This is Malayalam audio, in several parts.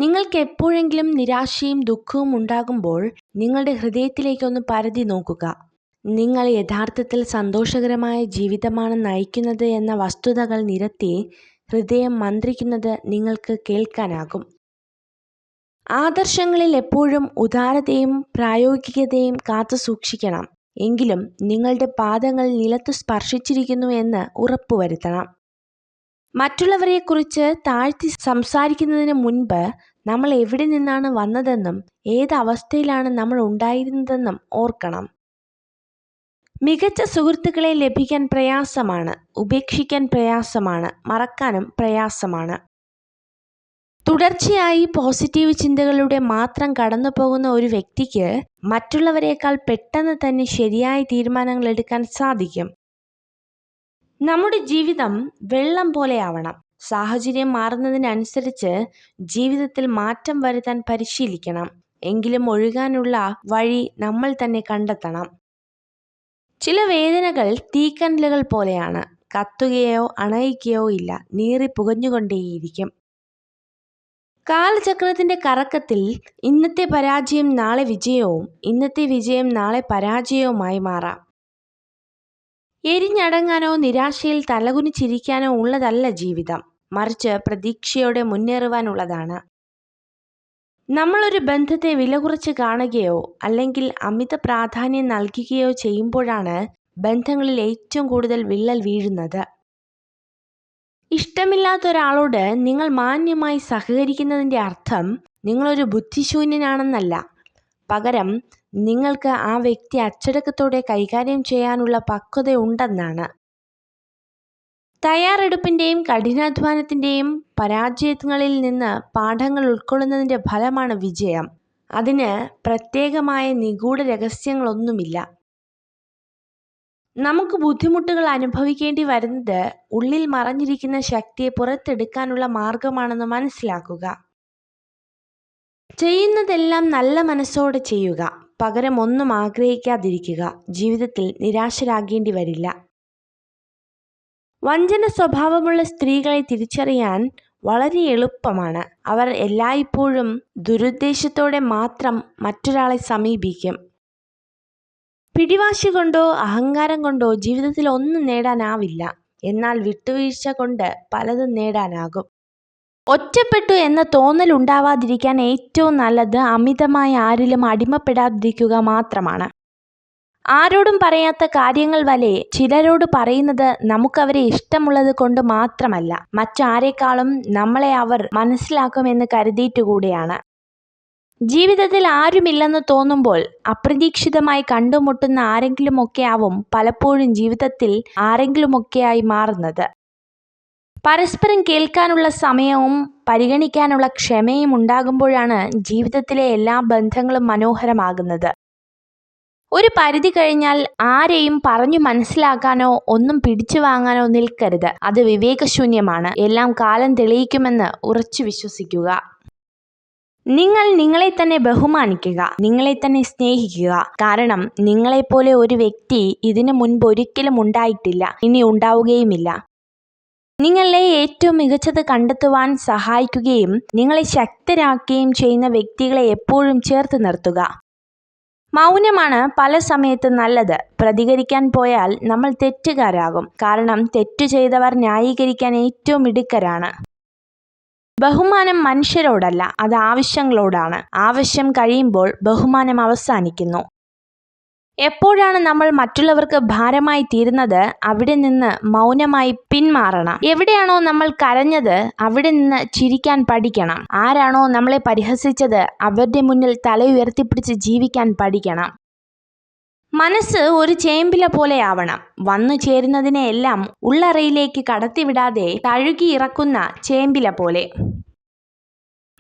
നിങ്ങൾക്ക് എപ്പോഴെങ്കിലും നിരാശയും ദുഃഖവും ഉണ്ടാകുമ്പോൾ നിങ്ങളുടെ ഹൃദയത്തിലേക്കൊന്ന് പരതി നോക്കുക. നിങ്ങൾ യഥാർത്ഥത്തിൽ സന്തോഷകരമായ ജീവിതമാണ് നയിക്കുന്നത് എന്ന വസ്തുതകൾ നിരത്തി ഹൃദയം മന്ത്രിക്കുന്നത് നിങ്ങൾക്ക് കേൾക്കാനാകും. ആദർശങ്ങളിൽ എപ്പോഴും ഉദാരതയും പ്രായോഗികതയും കാത്തു സൂക്ഷിക്കണം. എങ്കിലും നിങ്ങളുടെ പാദങ്ങൾ നിലത്തു സ്പർശിച്ചിരിക്കുന്നു എന്ന് ഉറപ്പുവരുത്തണം. മറ്റുള്ളവരെക്കുറിച്ച് താഴ്ത്തി സംസാരിക്കുന്നതിന് മുൻപ് നമ്മൾ എവിടെ നിന്നാണ് വന്നതെന്നും ഏത് അവസ്ഥയിലാണ് നമ്മൾ ഉണ്ടായിരുന്നതെന്നും ഓർക്കണം. മികച്ച സുഹൃത്തുക്കളെ ലഭിക്കാൻ പ്രയാസമാണ്, ഉപേക്ഷിക്കാൻ പ്രയാസമാണ്, മറക്കാനും പ്രയാസമാണ്. തുടർച്ചയായി പോസിറ്റീവ് ചിന്തകളുടെ മാത്രം കടന്നു പോകുന്ന ഒരു വ്യക്തിക്ക് മറ്റുള്ളവരെക്കാൾ പെട്ടെന്ന് തന്നെ ശരിയായ തീരുമാനങ്ങൾ എടുക്കാൻ സാധിക്കും. നമ്മുടെ ജീവിതം വെള്ളം പോലെയാവണം. സാഹചര്യം മാറുന്നതിനനുസരിച്ച് ജീവിതത്തിൽ മാറ്റം വരുത്താൻ പരിശീലിക്കണം. എങ്കിലും ഒഴുകാനുള്ള വഴി നമ്മൾ തന്നെ കണ്ടെത്തണം. ചില വേദനകൾ തീക്കനലുകൾ പോലെയാണ്. കത്തുകയോ അണയിക്കുകയോ ഇല്ല, നീറി പുകഞ്ഞുകൊണ്ടേയിരിക്കും. കാലചക്രത്തിന്റെ കറക്കത്തിൽ ഇന്നത്തെ പരാജയം നാളെ വിജയവും ഇന്നത്തെ വിജയം നാളെ പരാജയവുമായി മാറാം. എരിഞ്ഞടങ്ങാനോ നിരാശയിൽ തലകുനിച്ചിരിക്കാനോ ഉള്ളതല്ല ജീവിതം, മറിച്ച് പ്രതീക്ഷയോടെ മുന്നേറുവാനുള്ളതാണ്. നമ്മളൊരു ബന്ധത്തെ വില കുറച്ച് കാണുകയോ അല്ലെങ്കിൽ അമിത പ്രാധാന്യം നൽകുകയോ ചെയ്യുമ്പോഴാണ് ബന്ധങ്ങളിൽ ഏറ്റവും കൂടുതൽ വിള്ളൽ വീഴുന്നത്. ഇഷ്ടമില്ലാത്ത ഒരാളോട് നിങ്ങൾ മാന്യമായി സഹകരിക്കുന്നതിൻ്റെ അർത്ഥം നിങ്ങളൊരു ബുദ്ധിശൂന്യനാണെന്നല്ല. പകരം നിങ്ങൾക്ക് ആ വ്യക്തി അച്ചടക്കത്തോടെ കൈകാര്യം ചെയ്യാനുള്ള പക്വതയുണ്ടെന്നാണ്. തയ്യാറെടുപ്പിൻ്റെയും കഠിനാധ്വാനത്തിൻ്റെയും പരാജയങ്ങളിൽ നിന്ന് പാഠങ്ങൾ ഉൾക്കൊള്ളുന്നതിൻ്റെ ഫലമാണ് വിജയം. അതിന് പ്രത്യേകമായ നിഗൂഢ രഹസ്യങ്ങളൊന്നുമില്ല. നമുക്ക് ബുദ്ധിമുട്ടുകൾ അനുഭവിക്കേണ്ടി വരുന്നത് ഉള്ളിൽ മറഞ്ഞിരിക്കുന്ന ശക്തിയെ പുറത്തെടുക്കാനുള്ള മാർഗമാണെന്ന് മനസ്സിലാക്കുക. ചെയ്യുന്നതെല്ലാം നല്ല മനസ്സോടെ ചെയ്യുക. പകരം ഒന്നും ആഗ്രഹിക്കാതിരിക്കുക. ജീവിതത്തിൽ നിരാശരാകേണ്ടി വരില്ല. വഞ്ചന സ്വഭാവമുള്ള സ്ത്രീകളെ തിരിച്ചറിയാൻ വളരെ എളുപ്പമാണ്. അവർ എല്ലായ്പ്പോഴും ദുരുദ്ദേശത്തോടെ മാത്രം മറ്റൊരാളെ സമീപിക്കും. പിടിവാശി കൊണ്ടോ അഹങ്കാരം കൊണ്ടോ ജീവിതത്തിൽ ഒന്നും നേടാനാവില്ല. എന്നാൽ വിട്ടുവീഴ്ച കൊണ്ട് പലതും നേടാനാകും. ഒറ്റപ്പെട്ടു എന്ന തോന്നൽ ഉണ്ടാവാതിരിക്കാൻ ഏറ്റവും നല്ലത് അമിതമായി ആരിലും അടിമപ്പെടാതിരിക്കുക മാത്രമാണ്. ആരോടും പറയാത്ത കാര്യങ്ങൾ വരെ ചിലരോട് പറയുന്നത് നമുക്കവരെ ഇഷ്ടമുള്ളത് കൊണ്ട് മാത്രമല്ല, മറ്റാരെക്കാളും നമ്മളെ അവർ മനസ്സിലാക്കുമെന്ന് കരുതിയിട്ടുകൂടിയാണ്. ജീവിതത്തിൽ ആരുമില്ലെന്ന് തോന്നുമ്പോൾ അപ്രതീക്ഷിതമായി കണ്ടുമുട്ടുന്ന ആരെങ്കിലുമൊക്കെ ആവും പലപ്പോഴും ജീവിതത്തിൽ ആരെങ്കിലുമൊക്കെയായി മാറുന്നത്. പരസ്പരം കേൾക്കാനുള്ള സമയവും പരിഗണിക്കാനുള്ള ക്ഷമയും ഉണ്ടാകുമ്പോഴാണ് ജീവിതത്തിലെ എല്ലാ ബന്ധങ്ങളും മനോഹരമാകുന്നത്. ഒരു പരിധി കഴിഞ്ഞാൽ ആരെയും പറഞ്ഞു മനസ്സിലാക്കാനോ ഒന്നും പിടിച്ചു വാങ്ങാനോ നിൽക്കരുത്. അത് വിവേകശൂന്യമാണ്. എല്ലാം കാലം തെളിയിക്കുമെന്ന് ഉറച്ചു വിശ്വസിക്കുക. നിങ്ങൾ നിങ്ങളെ തന്നെ ബഹുമാനിക്കുക, നിങ്ങളെ തന്നെ സ്നേഹിക്കുക. കാരണം നിങ്ങളെപ്പോലെ ഒരു വ്യക്തി ഇതിനു മുൻപ് ഒരിക്കലും ഉണ്ടായിട്ടില്ല, ഇനി ഉണ്ടാവുകയുമില്ല. നിങ്ങളെ ഏറ്റവും മികച്ചത് കണ്ടെത്തുവാൻ സഹായിക്കുകയും നിങ്ങളെ ശക്തരാക്കുകയും ചെയ്യുന്ന വ്യക്തികളെ എപ്പോഴും ചേർത്ത് നിർത്തുക. മൗനമാണ് പല സമയത്തും നല്ലത്. പ്രതികരിക്കാൻ പോയാൽ നമ്മൾ തെറ്റുകാരാകും. കാരണം തെറ്റു ചെയ്തവർ ന്യായീകരിക്കാൻ ഏറ്റവും മിടുക്കരാണ്. ബഹുമാനം മനുഷ്യരോടല്ല, അത് ആവശ്യങ്ങളോടാണ്. ആവശ്യം കഴിയുമ്പോൾ ബഹുമാനം അവസാനിക്കുന്നു. എപ്പോഴാണ് നമ്മൾ മറ്റുള്ളവർക്ക് ഭാരമായി തീരുന്നത് അവിടെ നിന്ന് മൗനമായി പിന്മാറണം. എവിടെയാണോ നമ്മൾ കരഞ്ഞത് അവിടെ നിന്ന് ചിരിക്കാൻ പഠിക്കണം. ആരാണോ നമ്മളെ പരിഹസിച്ചത് അവരുടെ മുന്നിൽ തല ഉയർത്തിപ്പിടിച്ച് ജീവിക്കാൻ പഠിക്കണം. മനസ്സ് ഒരു ചേമ്പില പോലെയാവണം. വന്നു ചേരുന്നതിനെ എല്ലാം ഉള്ളറയിലേക്ക് കടത്തിവിടാതെ തഴുകി ഇറക്കുന്ന ചേമ്പില പോലെ.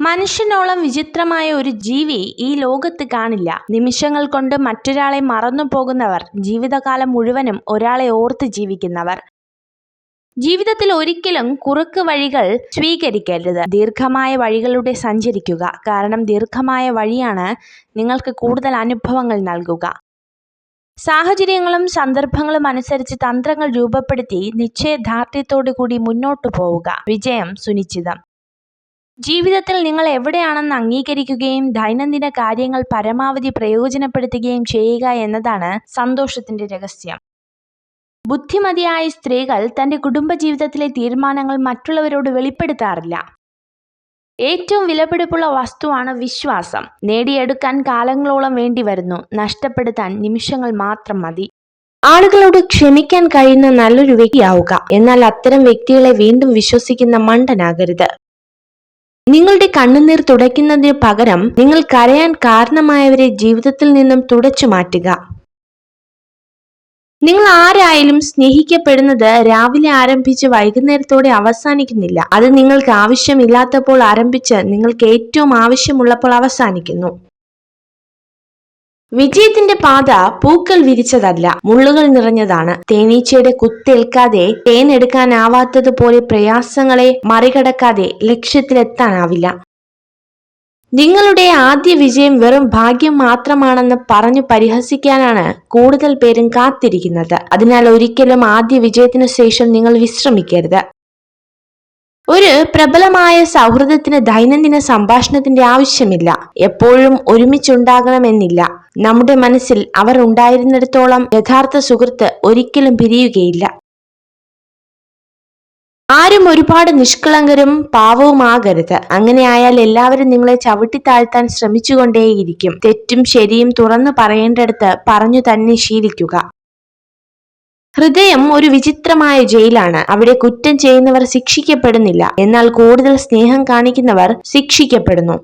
മനുഷ്യനോളം വിചിത്രമായ ഒരു ജീവി ഈ ലോകത്ത് കാണില്ല. നിമിഷങ്ങൾ കൊണ്ട് മറ്റൊരാളെ മറന്നു പോകുന്നവർ, ജീവിതകാലം മുഴുവനും ഒരാളെ ഓർത്ത് ജീവിക്കുന്നവർ. ജീവിതത്തിൽ ഒരിക്കലും കുറുക്ക് വഴികൾ സ്വീകരിക്കരുത്. ദീർഘമായ വഴികളിലൂടെ സഞ്ചരിക്കുക. കാരണം ദീർഘമായ വഴിയാണ് നിങ്ങൾക്ക് കൂടുതൽ അനുഭവങ്ങൾ നൽകുക. സാഹചര്യങ്ങളും സന്ദർഭങ്ങളും അനുസരിച്ച് തന്ത്രങ്ങൾ രൂപപ്പെടുത്തി നിശ്ചയദാർഢ്യത്തോടു കൂടി മുന്നോട്ടു പോവുക. വിജയം സുനിശ്ചിതം. ജീവിതത്തിൽ നിങ്ങൾ എവിടെയാണെന്ന് അംഗീകരിക്കുകയും ദൈനംദിന കാര്യങ്ങൾ പരമാവധി പ്രയോജനപ്പെടുത്തുകയും ചെയ്യുക എന്നതാണ് സന്തോഷത്തിന്റെ രഹസ്യം. ബുദ്ധിമതിയായ സ്ത്രീകൾ തന്റെ കുടുംബജീവിതത്തിലെ തീരുമാനങ്ങൾ മറ്റുള്ളവരോട് വെളിപ്പെടുത്താറില്ല. ഏറ്റവും വിലപിടിപ്പുള്ള വസ്തുവാണ് വിശ്വാസം. നേടിയെടുക്കാൻ കാലങ്ങളോളം വേണ്ടി വരുന്നു, നഷ്ടപ്പെടുത്താൻ നിമിഷങ്ങൾ മാത്രം മതി. ആളുകളോട് ക്ഷമിക്കാൻ കഴിയുന്ന നല്ലൊരു വ്യക്തിയാവുക, എന്നാൽ അത്തരം വ്യക്തികളെ വീണ്ടും വിശ്വസിക്കുന്ന മണ്ടനാകരുത്. നിങ്ങളുടെ കണ്ണുനീർ തുടയ്ക്കുന്നതിന് പകരം നിങ്ങൾ കരയാൻ കാരണമായവരെ ജീവിതത്തിൽ നിന്നും തുടച്ചു മാറ്റുക. നിങ്ങൾ ആരായാലും സ്നേഹിക്കപ്പെടുന്നത് രാവിലെ ആരംഭിച്ച് വൈകുന്നേരത്തോടെ അവസാനിക്കുന്നില്ല. അത് നിങ്ങൾക്ക് ആവശ്യമില്ലാത്തപ്പോൾ ആരംഭിച്ച് നിങ്ങൾക്ക് ഏറ്റവും ആവശ്യമുള്ളപ്പോൾ അവസാനിക്കുന്നു. വിജയത്തിന്റെ പാത പൂക്കൾ വിരിച്ചതല്ല, മുള്ളുകൾ നിറഞ്ഞതാണ്. തേനീച്ചയുടെ കുത്തേൽക്കാതെ തേനെടുക്കാനാവാത്തതുപോലെ പ്രയാസങ്ങളെ മറികടക്കാതെ ലക്ഷ്യത്തിലെത്താനാവില്ല. നിങ്ങളുടെ ആദ്യ വിജയം വെറും ഭാഗ്യം മാത്രമാണെന്ന് പറഞ്ഞു പരിഹസിക്കാനാണ് കൂടുതൽ പേരും കാത്തിരിക്കുന്നത്. അതിനാൽ ഒരിക്കലും ആദ്യ വിജയത്തിനു ശേഷം നിങ്ങൾ വിശ്രമിക്കരുത്. ഒരു പ്രബലമായ സൗഹൃദത്തിന് ദൈനംദിന സംഭാഷണത്തിന്റെ ആവശ്യമില്ല. എപ്പോഴും ഒരുമിച്ചുണ്ടാകണമെന്നില്ല. നമ്മുടെ മനസ്സിൽ അവർ ഉണ്ടായിരുന്നിടത്തോളം യഥാർത്ഥ സുഹൃത്ത് ഒരിക്കലും പിരിയുകയില്ല. ആരും ഒരുപാട് നിഷ്കളങ്കരും പാവവുമാകരുത്. അങ്ങനെയായാൽ എല്ലാവരും നിങ്ങളെ ചവിട്ടിത്താഴ്ത്താൻ ശ്രമിച്ചുകൊണ്ടേയിരിക്കും. തെറ്റും ശരിയും തുറന്നു പറയേണ്ടടുത്ത് പറഞ്ഞു തന്നെ ശീലിക്കുക. ഹൃദയം ഒരു വിചിത്രമായ ജയിലാണ്. അവിടെ കുറ്റം ചെയ്യുന്നവർ ശിക്ഷിക്കപ്പെടുന്നില്ല, എന്നാൽ കൂടുതൽ സ്നേഹം കാണിക്കുന്നവർ ശിക്ഷിക്കപ്പെടുന്നു.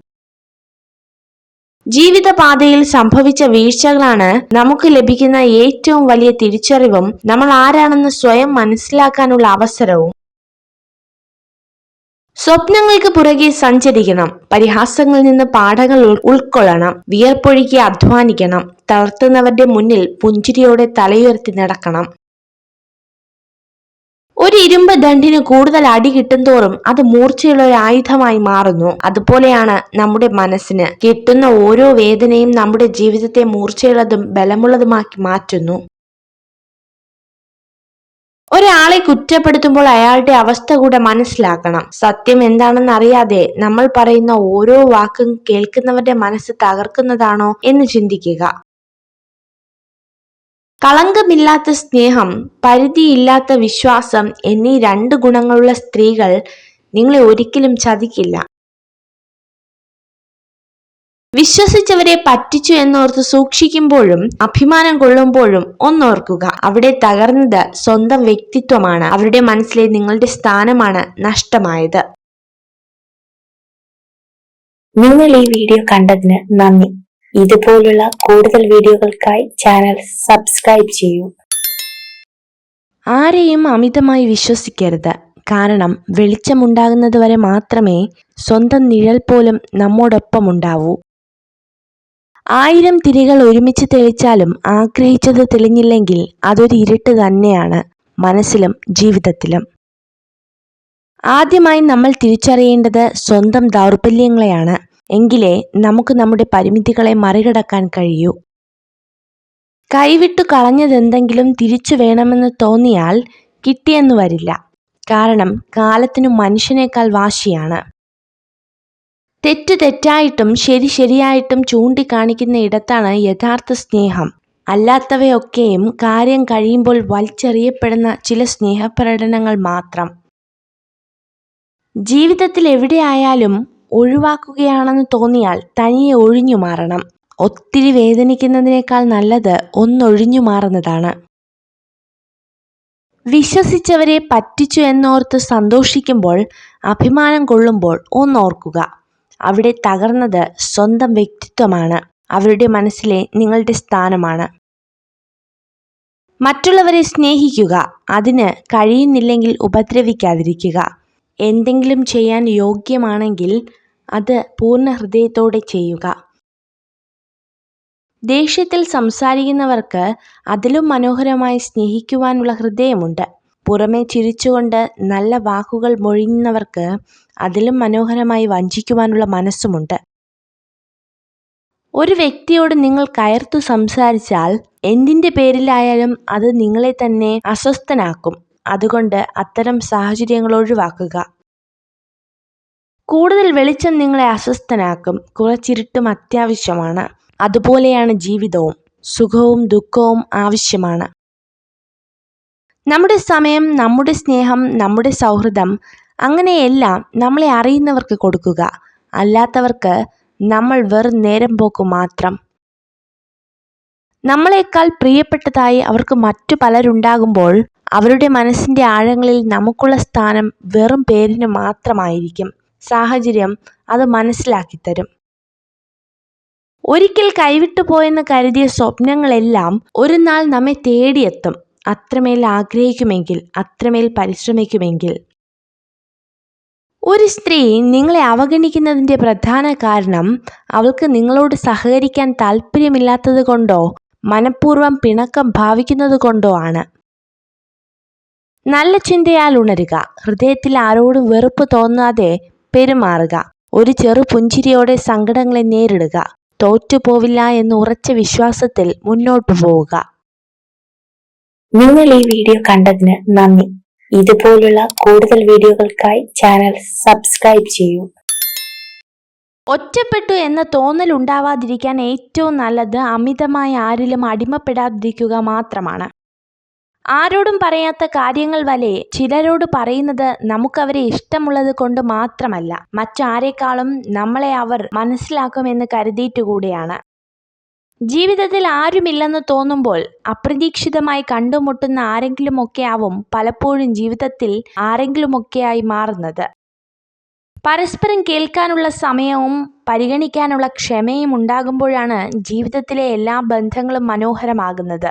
ജീവിതപാതയിൽ സംഭവിച്ച വീഴ്ചകളാണ് നമുക്ക് ലഭിക്കുന്ന ഏറ്റവും വലിയ തിരിച്ചറിവും നമ്മൾ ആരാണെന്ന് സ്വയം മനസ്സിലാക്കാനുള്ള അവസരവും. സ്വപ്നങ്ങൾക്ക് പുറകെ സഞ്ചരിക്കണം. പരിഹാസങ്ങളിൽ നിന്ന് പാഠങ്ങൾ ഉൾക്കൊള്ളണം. വിയർപ്പൊഴുക്കി അധ്വാനിക്കണം. തളർത്തുന്നവരുടെ മുന്നിൽ പുഞ്ചിരിയോടെ തലയുയർത്തി നടക്കണം. ഒരു ഇരുമ്പ് ദണ്ഡിന് കൂടുതൽ അടി കിട്ടുന്തോറും അത് മൂർച്ചയുള്ള ഒരു ആയുധമായി മാറുന്നു. അതുപോലെയാണ് നമ്മുടെ മനസ്സിന്. കിട്ടുന്ന ഓരോ വേദനയും നമ്മുടെ ജീവിതത്തെ മൂർച്ചയുള്ളതും ബലമുള്ളതുമാക്കി മാറ്റുന്നു. ഒരാളെ കുറ്റപ്പെടുത്തുമ്പോൾ അയാളുടെ അവസ്ഥ കൂടെ മനസ്സിലാക്കണം. സത്യം എന്താണെന്ന് അറിയാതെ നമ്മൾ പറയുന്ന ഓരോ വാക്കും കേൾക്കുന്നവരുടെ മനസ്സ് തകർക്കുന്നതാണോ എന്ന് ചിന്തിക്കുക. കളങ്കമില്ലാത്ത സ്നേഹം, പരിധിയില്ലാത്ത വിശ്വാസം എന്നീ 2 ഗുണങ്ങളുള്ള സ്ത്രീകൾ നിങ്ങളെ ഒരിക്കലും ചതിക്കില്ല. വിശ്വസിച്ചവരെ പറ്റിച്ചു എന്നോർത്ത് സൂക്ഷിക്കുമ്പോഴും അഭിമാനം കൊള്ളുമ്പോഴും ഒന്നോർക്കുക, അവിടെ തകർന്നത് സ്വന്തം വ്യക്തിത്വമാണ്. അവരുടെ മനസ്സിലെ നിങ്ങളുടെ സ്ഥാനമാണ് നഷ്ടമായത്. നിങ്ങൾ ഈ വീഡിയോ കണ്ടതിന് നന്ദി. ഇതുപോലുള്ള കൂടുതൽ വീഡിയോകൾക്കായി ചാനൽ സബ്സ്ക്രൈബ് ചെയ്യൂ. ആരെയും അമിതമായി വിശ്വസിക്കരുത്. കാരണം വെളിച്ചമുണ്ടാകുന്നത് വരെ മാത്രമേ സ്വന്തം നിഴൽ പോലും നമ്മോടൊപ്പമുണ്ടാവൂ. 1000 തിരികൾ ഒരുമിച്ച് തെളിച്ചാലും ആഗ്രഹിച്ചത് തെളിഞ്ഞില്ലെങ്കിൽ അതൊരു ഇരുട്ട് തന്നെയാണ്, മനസ്സിലും ജീവിതത്തിലും. ആദ്യമായി നമ്മൾ തിരിച്ചറിയേണ്ടത് സ്വന്തം ദൗർബല്യങ്ങളെയാണ്. എങ്കിലേ നമുക്ക് നമ്മുടെ പരിമിതികളെ മറികടക്കാൻ കഴിയൂ. കൈവിട്ടു കളഞ്ഞതെന്തെങ്കിലും തിരിച്ചു വേണമെന്ന് തോന്നിയാൽ കിട്ടിയെന്നു വരില്ല. കാരണം കാലത്തിനു മനുഷ്യനേക്കാൾ വാശിയാണ്. തെറ്റ് തെറ്റായിട്ടും ശരി ശരിയായിട്ടും ചൂണ്ടിക്കാണിക്കുന്ന ഇടത്താണ് യഥാർത്ഥ സ്നേഹം. അല്ലാത്തവയൊക്കെയും കാര്യം കഴിയുമ്പോൾ വലിച്ചെറിയപ്പെടുന്ന ചില സ്നേഹപ്രകടനങ്ങൾ മാത്രം. ജീവിതത്തിൽ എവിടെയായാലും ഒഴിവാക്കുകയാണെന്ന് തോന്നിയാൽ തനിയെ ഒഴിഞ്ഞു മാറണം. ഒത്തിരി വേദനിക്കുന്നതിനേക്കാൾ നല്ലത് ഒന്നൊഴിഞ്ഞു മാറുന്നതാണ്. വിശ്വസിച്ചവരെ പറ്റിച്ചു എന്നോർത്ത് സന്തോഷിക്കുമ്പോൾ, അഭിമാനം കൊള്ളുമ്പോൾ ഒന്നോർക്കുക, അവിടെ തകർന്നത് സ്വന്തം വ്യക്തിത്വമാണ്. അവരുടെ മനസ്സിലെ നിങ്ങളുടെ സ്ഥാനമാണ്. മറ്റുള്ളവരെ സ്നേഹിക്കുക. അതിന് കഴിയുന്നില്ലെങ്കിൽ ഉപദ്രവിക്കാതിരിക്കുക. എന്തെങ്കിലും ചെയ്യാൻ യോഗ്യമാണെങ്കിൽ അത് പൂർണ്ണ ഹൃദയത്തോടെ ചെയ്യുക. ദേഷ്യത്തിൽ സംസാരിക്കുന്നവർക്ക് അതിലും മനോഹരമായി സ്നേഹിക്കുവാനുള്ള ഹൃദയമുണ്ട്. പുറമെ ചിരിച്ചുകൊണ്ട് നല്ല വാക്കുകൾ മൊഴിയുന്നവർക്ക് അതിലും മനോഹരമായി വഞ്ചിക്കുവാനുള്ള മനസ്സുമുണ്ട്. ഒരു വ്യക്തിയോട് നിങ്ങൾ കയർത്തു സംസാരിച്ചാൽ എന്തിൻ്റെ പേരിലായാലും അത് നിങ്ങളെ തന്നെ അസ്വസ്ഥനാക്കും. അതുകൊണ്ട് അത്തരം സാഹചര്യങ്ങൾ ഒഴിവാക്കുക. കൂടുതൽ വെളിച്ചം നിങ്ങളെ അസ്വസ്ഥനാക്കും. കുറച്ചിരുട്ടും അത്യാവശ്യമാണ്. അതുപോലെയാണ് ജീവിതവും. സുഖവും ദുഃഖവും ആവശ്യമാണ്. നമ്മുടെ സമയം, നമ്മുടെ സ്നേഹം, നമ്മുടെ സൗഹൃദം, അങ്ങനെയെല്ലാം നമ്മളെ അറിയുന്നവർക്ക് കൊടുക്കുക. അല്ലാത്തവർക്ക് നമ്മൾ വെറും നേരം പോക്ക് മാത്രം. നമ്മളെക്കാൾ പ്രിയപ്പെട്ടതായി അവർക്ക് മറ്റു പലരുണ്ടാകുമ്പോൾ അവരുടെ മനസ്സിൻ്റെ ആഴങ്ങളിൽ നമുക്കുള്ള സ്ഥാനം വെറും പേരിന് മാത്രമായിരിക്കും. സാഹചര്യം അത് മനസ്സിലാക്കി തരും. ഒരിക്കൽ കൈവിട്ടു പോയെന്ന് കരുതിയ സ്വപ്നങ്ങളെല്ലാം ഒരു നാൾ നമ്മെ തേടിയെത്തും. അത്രമേൽ ആഗ്രഹിക്കുമെങ്കിൽ, അത്രമേൽ പരിശ്രമിക്കുമെങ്കിൽ. ഒരു സ്ത്രീ നിങ്ങളെ അവഗണിക്കുന്നതിൻ്റെ പ്രധാന കാരണം അവൾക്ക് നിങ്ങളോട് സഹകരിക്കാൻ താല്പര്യമില്ലാത്തത് കൊണ്ടോ മനഃപൂർവ്വം പിണക്കം ഭാവിക്കുന്നത് കൊണ്ടോ ആണ്. നല്ല ചിന്തയാൽ ഉണരുക. ഹൃദയത്തിൽ ആരോടും വെറുപ്പ് തോന്നാതെ പെരുമാറുക. ഒരു ചെറു പുഞ്ചിരിയോടെ സങ്കടങ്ങളെ നേരിടുക. തോറ്റുപോവില്ല എന്ന് ഉറച്ച വിശ്വാസത്തിൽ മുന്നോട്ടു പോവുക. നിങ്ങൾ ഈ വീഡിയോ കണ്ടതിന് നന്ദി. ഇതുപോലുള്ള കൂടുതൽ വീഡിയോകൾക്കായി ചാനൽ സബ്സ്ക്രൈബ് ചെയ്യൂ. ഒറ്റപ്പെട്ടു എന്ന തോന്നൽ ഉണ്ടാവാതിരിക്കാൻ ഏറ്റവും നല്ലത് അമിതമായി ആരിലും അടിമപ്പെടാതിരിക്കുക മാത്രമാണ്. ആരോടും പറയാത്ത കാര്യങ്ങൾ വരെ ചിലരോട് പറയുന്നത് നമുക്കവരെ ഇഷ്ടമുള്ളത് കൊണ്ട് മാത്രമല്ല, മറ്റാരെക്കാളും നമ്മളെ അവർ മനസ്സിലാക്കുമെന്ന് കരുതിയിട്ടുകൂടിയാണ്. ജീവിതത്തിൽ ആരുമില്ലെന്ന് തോന്നുമ്പോൾ അപ്രതീക്ഷിതമായി കണ്ടുമുട്ടുന്ന ആരെങ്കിലുമൊക്കെ ആവും പലപ്പോഴും ജീവിതത്തിൽ ആരെങ്കിലുമൊക്കെയായി മാറുന്നത്. പരസ്പരം കേൾക്കാനുള്ള സമയവും പരിഗണിക്കാനുള്ള ക്ഷമയും ഉണ്ടാകുമ്പോഴാണ് ജീവിതത്തിലെ എല്ലാ ബന്ധങ്ങളും മനോഹരമാകുന്നത്.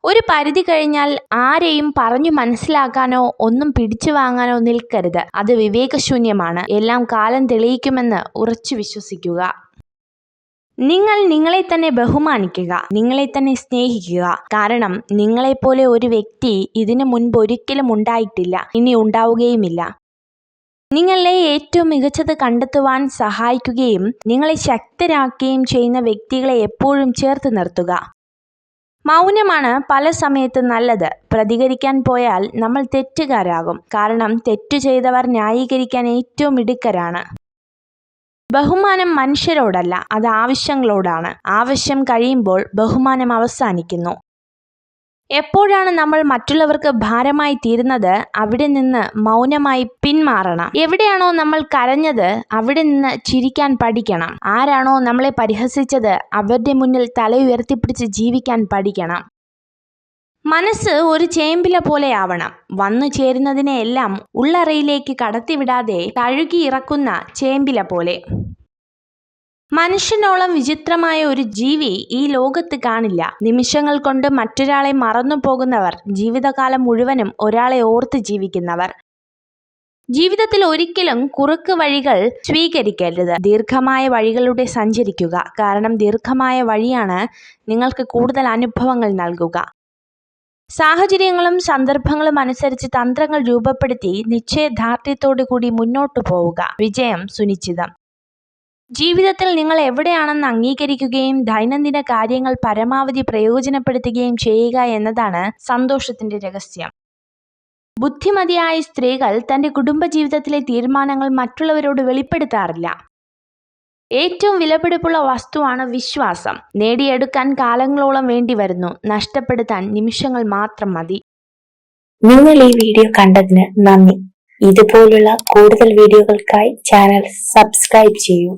ഒരു പരിധി കഴിഞ്ഞാൽ ആരെയും പറഞ്ഞു മനസ്സിലാക്കാനോ ഒന്നും പിടിച്ചു വാങ്ങാനോ നിൽക്കരുത്. അത് വിവേകശൂന്യമാണ്. എല്ലാം കാലം തെളിയിക്കുമെന്ന് ഉറച്ചു വിശ്വസിക്കുക. നിങ്ങൾ നിങ്ങളെ തന്നെ ബഹുമാനിക്കുക. നിങ്ങളെ തന്നെ സ്നേഹിക്കുക. കാരണം നിങ്ങളെപ്പോലെ ഒരു വ്യക്തി ഇതിനു മുൻപ് ഒരിക്കലും ഉണ്ടായിട്ടില്ല, ഇനി ഉണ്ടാവുകയുമില്ല. നിങ്ങളെ ഏറ്റവും മികച്ചത് കണ്ടെത്തുവാൻ സഹായിക്കുകയും നിങ്ങളെ ശക്തരാക്കുകയും ചെയ്യുന്ന വ്യക്തികളെ എപ്പോഴും ചേർത്ത് നിർത്തുക. മൗനമാണ് പല സമയത്തും നല്ലത്. പ്രതികരിക്കാൻ പോയാൽ നമ്മൾ തെറ്റുകാരാകും. കാരണം തെറ്റു ചെയ്തവർ ന്യായീകരിക്കാൻ ഏറ്റവും മിടുക്കരാണ്. ബഹുമാനം മനുഷ്യരോടല്ല, അത് ആവശ്യങ്ങളോടാണ്. ആവശ്യം കഴിയുമ്പോൾ ബഹുമാനം അവസാനിക്കുന്നു. എപ്പോഴാണ് നമ്മൾ മറ്റുള്ളവർക്ക് ഭാരമായി തീരുന്നത് അവിടെ നിന്ന് മൗനമായി പിന്മാറണം. എവിടെയാണോ നമ്മൾ കരഞ്ഞത് അവിടെ നിന്ന് ചിരിക്കാൻ പഠിക്കണം. ആരാണോ നമ്മളെ പരിഹസിച്ചത് അവരുടെ മുന്നിൽ തല ഉയർത്തിപ്പിടിച്ച് ജീവിക്കാൻ പഠിക്കണം. മനസ്സ് ഒരു ചേമ്പില പോലെ ആവണം. വന്നു ചേരുന്നതിനെ എല്ലാം ഉള്ളറയിലേക്ക് കടത്തിവിടാതെ തഴുകി ഇറക്കുന്ന ചേമ്പില പോലെ. മനുഷ്യനോളം വിചിത്രമായ ഒരു ജീവി ഈ ലോകത്ത് കാണില്ല. നിമിഷങ്ങൾ കൊണ്ട് മറ്റൊരാളെ മറന്നു പോകുന്നവർ, ജീവിതകാലം മുഴുവനും ഒരാളെ ഓർത്ത് ജീവിക്കുന്നവർ. ജീവിതത്തിൽ ഒരിക്കലും കുറുക്ക് വഴികൾ സ്വീകരിക്കരുത്. ദീർഘമായ വഴികളിലൂടെ സഞ്ചരിക്കുക. കാരണം ദീർഘമായ വഴിയാണ് നിങ്ങൾക്ക് കൂടുതൽ അനുഭവങ്ങൾ നൽകുക. സാഹചര്യങ്ങളും സന്ദർഭങ്ങളും അനുസരിച്ച് തന്ത്രങ്ങൾ രൂപപ്പെടുത്തി നിശ്ചയദാർഢ്യത്തോടു കൂടി മുന്നോട്ടു പോവുക. വിജയം സുനിശ്ചിതം. ജീവിതത്തിൽ നിങ്ങൾ എവിടെയാണെന്ന് അംഗീകരിക്കുകയും ദൈനംദിന കാര്യങ്ങൾ പരമാവധി പ്രയോജനപ്പെടുത്തുകയും ചെയ്യുക എന്നതാണ് സന്തോഷത്തിന്റെ രഹസ്യം. ബുദ്ധിമതിയായ സ്ത്രീകൾ തന്റെ കുടുംബജീവിതത്തിലെ തീരുമാനങ്ങൾ മറ്റുള്ളവരോട് വെളിപ്പെടുത്താറില്ല. ഏറ്റവും വിലപിടിപ്പുള്ള വസ്തുവാണ് വിശ്വാസം. നേടിയെടുക്കാൻ കാലങ്ങളോളം വേണ്ടി വരുന്നു, നഷ്ടപ്പെടുത്താൻ നിമിഷങ്ങൾ മാത്രം മതി. നിങ്ങൾ ഈ വീഡിയോ കണ്ടതിന് നന്ദി. ഇതുപോലുള്ള കൂടുതൽ വീഡിയോകൾക്കായി ചാനൽ സബ്സ്ക്രൈബ് ചെയ്യൂ.